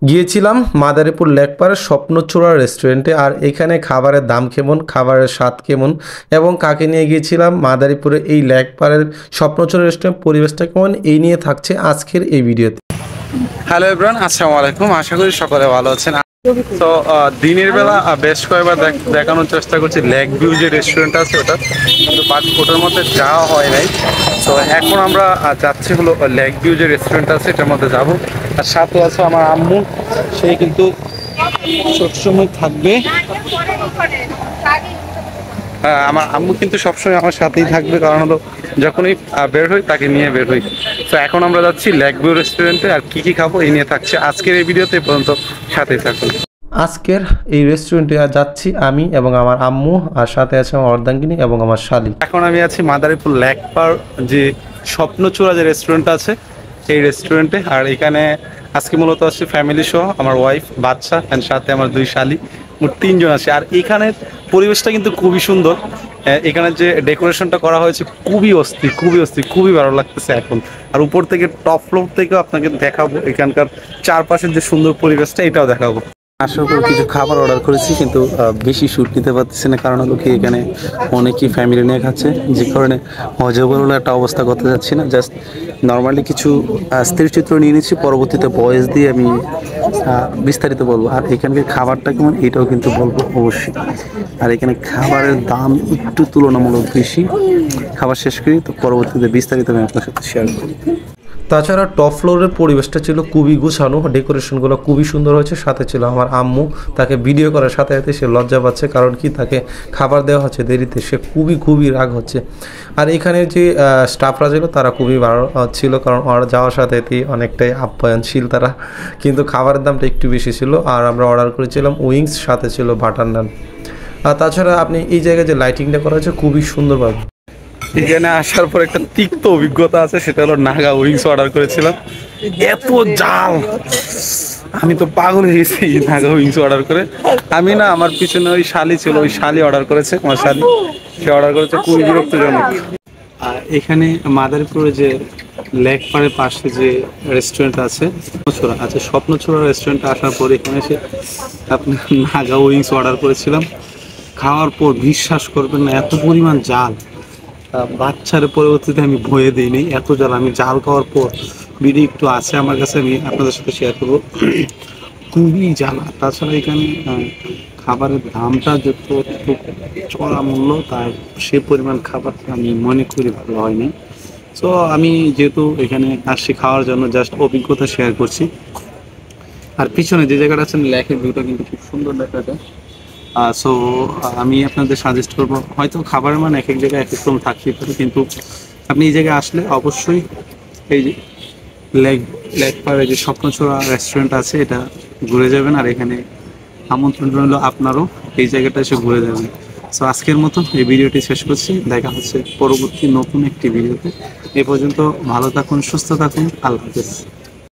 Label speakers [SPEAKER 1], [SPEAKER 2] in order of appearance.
[SPEAKER 1] গিয়েছিলাম মাদারীপুর লেকপাড়ের স্বপ্নচূড়া রেস্টুরেন্টে। আর এখানে খাবারের দাম কেমন, খাবারের স্বাদ কেমন এবং কাকে নিয়ে গিয়েছিলাম, মাদারীপুরে এই লেকপাড়ের স্বপ্নচূড়া রেস্টুরেন্ট পরিবেশটা কেমন, এই নিয়ে থাকছে আজকের এই ভিডিওতে। হ্যালো এভরিওয়ান, আসসালামু আলাইকুম। আশা করি সকলে ভালো আছেন। তো দিনের বেলা বেশ কয়েকবার দেখানোর চেষ্টা করছি লেক ভিউ যে রেস্টুরেন্ট আছে ওটা, কিন্তু বাট ওটার মধ্যে যাওয়া হয় নাই। তো এখন আমরা যাচ্ছি হলো লেক ভিউ যে রেস্টুরেন্ট আছে এটার মধ্যে যাব। আর সাথে আছে আমার আম্মু, সে কিন্তু সবসময় থাকবে। হ্যাঁ, আমার আম্মু কিন্তু সবসময় আমার সাথেই থাকবে, কারণ হলো যখনই বের হই তাকে নিয়ে বের হই। তো এখন আমরা যাচ্ছি লেক ভিউ রেস্টুরেন্টে, আর কি কি খাবো এই নিয়ে থাকছে আজকের এই ভিডিওতে। পর্যন্ত সাথেই থাকুন। আজকের এই রেস্টুরেন্টে যাচ্ছি আমি এবং আমার আম্মু, আর সাথে আছে আমার অর্ধাঙ্গিনী এবং আমার শালী। এখন আমি আছি মাদারীপুর লেকপাড় যে স্বপ্নচূড়া যে রেস্টুরেন্ট আছে এই রেস্টুরেন্টে। আর এখানে আজকে মূলত আসছে ফ্যামিলি সহ, আমার ওয়াইফ, বাচ্চা অ্যান্ড সাথে আমার দুই শালী, মোট 3 জন আছে। আর এখানের পরিবেশটা কিন্তু খুবই সুন্দর। এখানে যে ডেকোরেশনটা করা হয়েছে খুবই অস্থির, খুবই ভালো লাগতেছে এখন। আর উপর থেকে টপ ফ্লোর থেকেও আপনাকে দেখাবো এখানকার চারপাশের যে সুন্দর পরিবেশটা, এটাও দেখাবো। আশা করি কিছু খাবার অর্ডার করেছি, কিন্তু বেশি শ্যুট নিতে পারতেছি না, কারণ হলো কি এখানে অনেকেই ফ্যামিলি নিয়ে খাচ্ছে, যে কারণে অজবর হলো একটা অবস্থা করতে যাচ্ছি না। জাস্ট নর্মালি কিছু স্থিরচিত্র নিয়ে নিচ্ছি, পরবর্তীতে ভয়েস দিয়ে আমি বিস্তারিত বলবো। আর এখানকার খাবারটা কেমন এটাও কিন্তু বলবো অবশ্যই। আর এখানে খাবারের দাম একটু তুলনামূলক বেশি। খাবার শেষ করি, তো পরবর্তীতে বিস্তারিত আমি আপনার সাথে শেয়ার করি। তাছাড়া টপ ফ্লোরের পরিবেশটা ছিল খুবই গুছানো, ডেকোরেশনগুলো খুবই সুন্দর হয়েছে। সাথে ছিল আমার আম্মু, তাকে ভিডিও করার সাথে সাথে সে লজ্জা পাচ্ছে, কারণ কি তাকে খাবার দেওয়া হচ্ছে দেরিতে, সে খুবই রাগ হচ্ছে। আর এখানে যে স্টাফরা ছিল তারা খুবই ভালো ছিল, কারণ ওরা যাওয়ার সাথে সাথেই অনেকটাই আপ্যায়নশীল তারা, কিন্তু খাবারের দামটা একটু বেশি ছিল। আর আমরা অর্ডার করেছিলাম উইংস, সাথে ছিল বাটার নান। আর তাছাড়া আপনি এই জায়গায় যে লাইটিংটা করা হয়েছে খুবই সুন্দরভাবে। এখানে আসার পর একটা তিক্ত অভিজ্ঞতা আছে, সেটা হলো নাগা উইংস অর্ডার করেছিলাম। এত জাল, আমি তো পাগল হয়ে গেছি নাগা উইংস অর্ডার করে। আমি না, আমার পিছনে ওই শালি ছিল, ওই শালি অর্ডার করেছে, আমার শালি, সে অর্ডার করেছে, খুবই বিরক্তজনক। আর এখানে মাদারীপুরে যে লেকপাড়ের পাশে যে রেস্টুরেন্ট আছে স্বপ্নচূড়া রেস্টুরেন্টে আসার পর এখানে এসে আপনি নাগা উইংস অর্ডার করেছিলাম। খাওয়ার পর বিশ্বাস করবেন না, এত পরিমাণ জাল, বাচ্চার পরবর্তীতে আমি ভয়ে দিইনি, এত জাল। আমি জাল খাওয়ার পর ভিডিও একটু আছে আমার কাছে, আমি আপনাদের সাথে শেয়ার করবো। খুবই জ্বালা। তাছাড়া এখানে খাবারের দামটা যত চড়া মূল্য, তার সে পরিমাণ খাবার আমি মনে করি ভালো হয়নি। সো আমি যেহেতু এখানে আসছি খাওয়ার জন্য, জাস্ট অভিজ্ঞতা শেয়ার করছি। আর পিছনে যে জায়গাটা আছেন লেকের ভিউটা কিন্তু খুব সুন্দর দেখা যায়। সো আমি আপনাদের সাজেস্ট করবো, হয়তো খাবারের মান এক এক জায়গায় এক এক রকম থাকতেই পারে, কিন্তু আপনি এই জায়গায় আসলে অবশ্যই এই যে লেকপাড়ে যে স্বপ্নচূড়া রেস্টুরেন্ট আছে এটা ঘুরে যাবেন। আর এখানে আমন্ত্রণ রইল আপনারও এই জায়গাটা এসে ঘুরে যাবেন। সো আজকের মতো এই ভিডিওটি শেষ করছি, দেখা হচ্ছে পরবর্তী নতুন একটি ভিডিওতে। এ পর্যন্ত ভালো থাকুন, সুস্থ থাকুন, আল্লাহ হাফেজ।